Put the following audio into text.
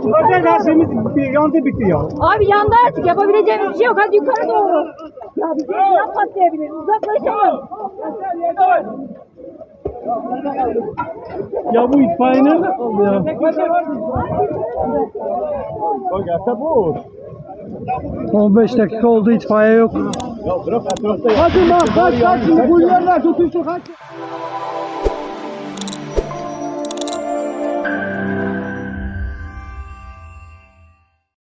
Çıkacağız her şeyimiz yandı bitti ya. Abi yandı artık yapabileceğimiz bir şey yok. Hadi yukarı doğru. Ya bir şey patlayabilir. Uzaklaşalım. Ya bu itfaiye nerede kaldı ya? Bak ya bu. 15 dakika oldu, itfaiye yok. Hadi lan kaç bu yerler tutuştu kaç.